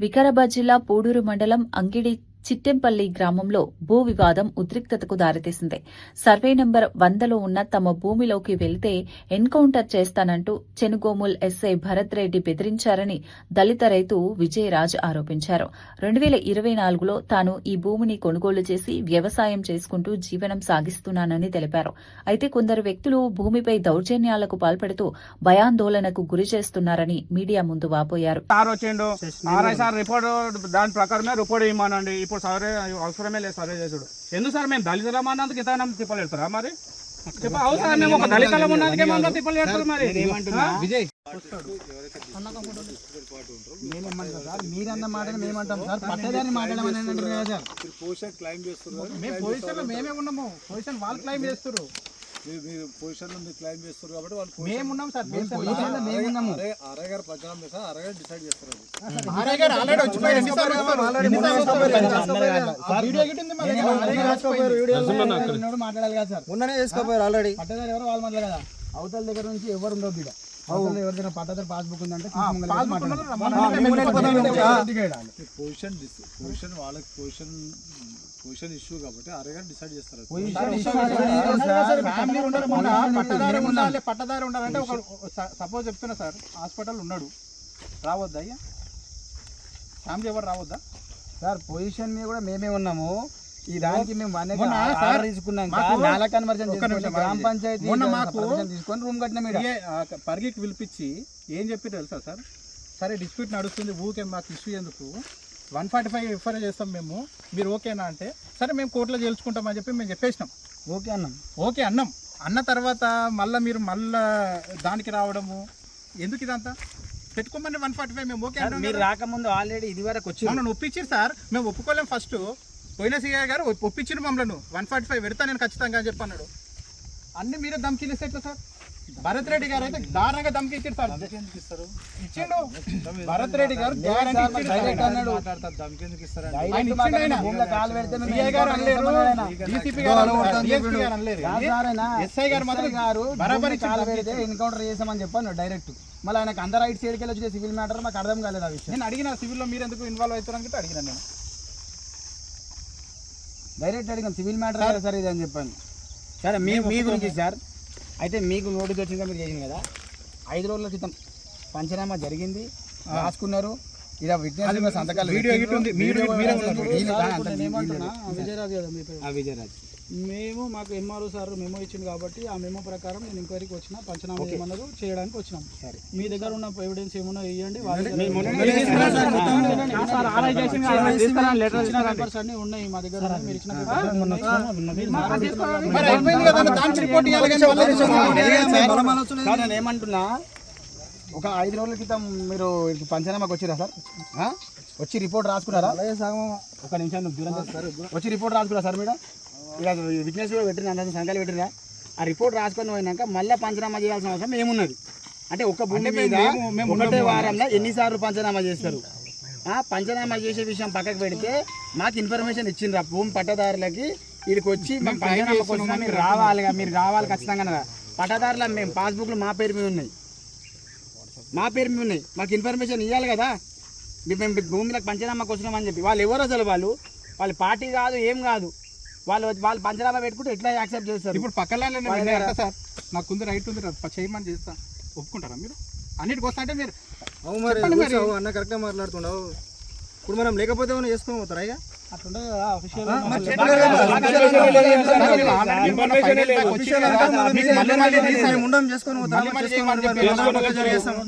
వికారాబాద్ జిల్లా పూడూరు మండలం అంగిడి చిట్టెంపల్లి గ్రామంలో భూ వివాదం ఉద్రిక్తతకు దారితీసింది. సర్వే నంబర్ 100లో ఉన్న తమ భూమిలోకి వెళితే ఎన్కౌంటర్ చేస్తానంటూ చెనుగోముల్ ఎస్ఐ భరత్ రెడ్డి బెదిరించారని దళిత రైతు విజయరాజ్ ఆరోపించారు. 2024లో తాను ఈ భూమిని కొనుగోలు చేసి వ్యవసాయం చేసుకుంటూ జీవనం సాగిస్తున్నానని తెలిపారు. అయితే కొందరు వ్యక్తులు భూమిపై దౌర్జన్యాలకు పాల్పడుతూ భయాందోళనకు గురి చేస్తున్నారని మీడియా ముందు వాపోయారు. సరే అవసరమే లేదు సర్వే చేసుడు. ఎందుకు సార్ మేము దళితులం అన్నందుకు ఇంత తిప్పలు పెడతారా? మరి అవసరం మేము ఒక దళితులం ఉన్నందుకు ఏమన్నా తిప్పలు పెడతారు? మరి విజయ్ మీరన్న మాట మేమంటాం సార్, పట్టదాన్ని మాట్లాడమని అంటారు కదా సార్. మేము పొజిషన్ లో మేమే ఉన్నాము, పొజిషన్ వాళ్ళు క్లైమ్ చేస్తారు. పొజిషన్ లో మీరు క్లైమ్ చేస్తారు కాబట్టి వాళ్ళు మేము ఉన్నాం సార్. ఆర్ఐ గారు ప్రచారం చేస్తారు, ఆర్ఐ గారు డిసైడ్ చేస్తారు. మొన్ననే చేసుకోపోయారు ఆల్రెడీ. పట్టదారు ఎవరు వాళ్ళు మాట్లాడాలి కదా, అవతల దగ్గర నుంచి ఎవరు ఉండవు. అవతల ఎవరి దగ్గర పట్టదారు పాస్బుక్ ఉందంటే పొజిషన్ వాళ్ళకి పొజిషన్ ఇష్యూ కాబట్టి ఆర్ఐ గారు డిసైడ్ చేస్తారు. పట్టదారు ఉండాలంటే ఒక సపోజ్ చెప్తున్నా సార్, హాస్పిటల్ ఉన్నాడు, రావద్దా అయ్యా? ఫ్యామిలీ ఎవరు రావద్దా సార్? పొజిషన్ మీద కూడా మేమే ఉన్నాము. ఈ దానికి మేము తీసుకున్నాం, గ్రామ పంచాయతీ తీసుకొని రూమ్ కట్టిన మీద పరిగికి పిలిపించి ఏం చెప్పి తెలుసా సార్? సరే డిస్ప్యూట్ నడుస్తుంది, ఊకే మాకు ఇష్యూ ఎందుకు, 145 ఎఫ్ఐఆర్ చేస్తాం మేము, మీరు ఓకేనా అంటే సరే మేము కోర్టులో చేల్చుకుంటామని చెప్పి మేము చెప్పేసినాం. ఓకే అన్నాం. అన్న తర్వాత మళ్ళీ మీరు మళ్ళా దానికి రావడము ఎందుకు? ఇదంతా పెట్టుకోమని 145 మేము ఓకే అన్నాం. మీరు రాకముందు ఆల్రెడీ ఇది వరకు వచ్చి మమ్మల్ని ఒప్పించారు సార్. మేము ఒప్పుకోలేం. ఫస్ట్ పోయిన సీఐ గారు ఒప్పించారు మమ్మల్ని, 145 పెడతా నేను ఖచ్చితంగా అని చెప్పన్నాడు. అన్ని మీరే ధమ్కీలు ఇస్తే ఎట్లా సార్? భరత్ రెడ్డి గారు అయితే దారుణంగా ధమ్కి ఇచ్చారు సార్. ఇచ్చిండు భరత్ రెడ్డి గారు, ఎన్కౌంటర్ చేసామని చెప్పాను డైరెక్ట్. మళ్ళీ ఆయనకు అందరు రైట్ సైడ్కి వెళ్ళి వచ్చే సివిల్ మ్యాటర్ మాకు అర్థం కాలేదు. ఆ విషయం నేను అడిగిన, సివిల్లో మీరు ఎందుకు ఇన్వాల్వ్ అవుతారని అడిగిన, నేను డైరెక్ట్ అడిగాను సివిల్ మ్యాటర్ సార్ ఇది అని చెప్పాను. సరే మీ గురించి సార్, అయితే మీకు నోటీస్ వచ్చిందా? మీరు చేసింది కదా, 5 రోజుల క్రితం పంచనామా జరిగింది, రాసుకున్నారు. ఇలా విజ్ఞాన సంతకాలు విజయరాజ్ మేము మాకు ఎంఆర్ఓ సార్ మెమో ఇచ్చింది కాబట్టి ఆ మెమో ప్రకారం నేను ఎంక్వైరీకి వచ్చిన, పంచనామా ఏమన్నారు చేయడానికి వచ్చినాం. సరే మీ దగ్గర ఉన్న ఎవిడెన్స్ ఏమన్నా ఇవ్వండి. పేపర్స్ అన్ని ఉన్నాయి మా దగ్గర. మీరు ఇచ్చిన ఏమంటున్నా, ఒక 5 రోజుల క్రితం మీరు పంచనామాకి వచ్చిరా సార్? వచ్చి రిపోర్ట్ రాసుకున్నారా? ఒక నిమిషం దూరం వచ్చి రిపోర్ట్ రాసుకురా సార్? మీరు ఇలా విట్నెస్ కూడా పెట్టిన, అందరినీ సంఖ్యలు పెట్టినా, ఆ రిపోర్ట్ రాసుకొని పోయినాక మళ్ళీ పంచనామా చేయాల్సిన అవసరం ఏమున్నది? అంటే ఒక భూమి మీద ఒకటే వారంలో ఎన్నిసార్లు పంచనామా చేస్తారు? పంచనామా చేసే విషయం పక్కకు పెడితే మాకు ఇన్ఫర్మేషన్ ఇచ్చిండ్రు భూమి పట్టదారులకి, వీడికి వచ్చి మేము పంచనామా కోసం మీరు రావాలిగా, మీరు రావాలి ఖచ్చితంగా. పట్టదారుల మేము పాస్బుక్లు మా పేరు మీద ఉన్నాయి, మాకు ఇన్ఫర్మేషన్ ఇవ్వాలి కదా. మేము భూమిలకు పంచనామాకి వచ్చినామని చెప్పి వాళ్ళు ఎవరు అసలు? వాళ్ళు పార్టీ కాదు, ఏం కాదు. వాళ్ళు పంచనామా పెట్టుకుంటే ఎట్లా యాక్సెప్ట్ చేస్తారు? ఇప్పుడు పక్కన సార్ నాకు ఉంది, రైట్ ఉంది, చేయమని చేస్తా, ఒప్పుకుంటారా మీరు? అన్నిటికి వస్తా అంటే మీరు అన్న కరెక్ట్గా మాట్లాడుతున్నావు. ఇప్పుడు మనం లేకపోతే ఏమైనా చేసుకొని పోతారా? ఇక అట్లుండదు కదా అఫీషియల్ చేసుకొని పోతాం.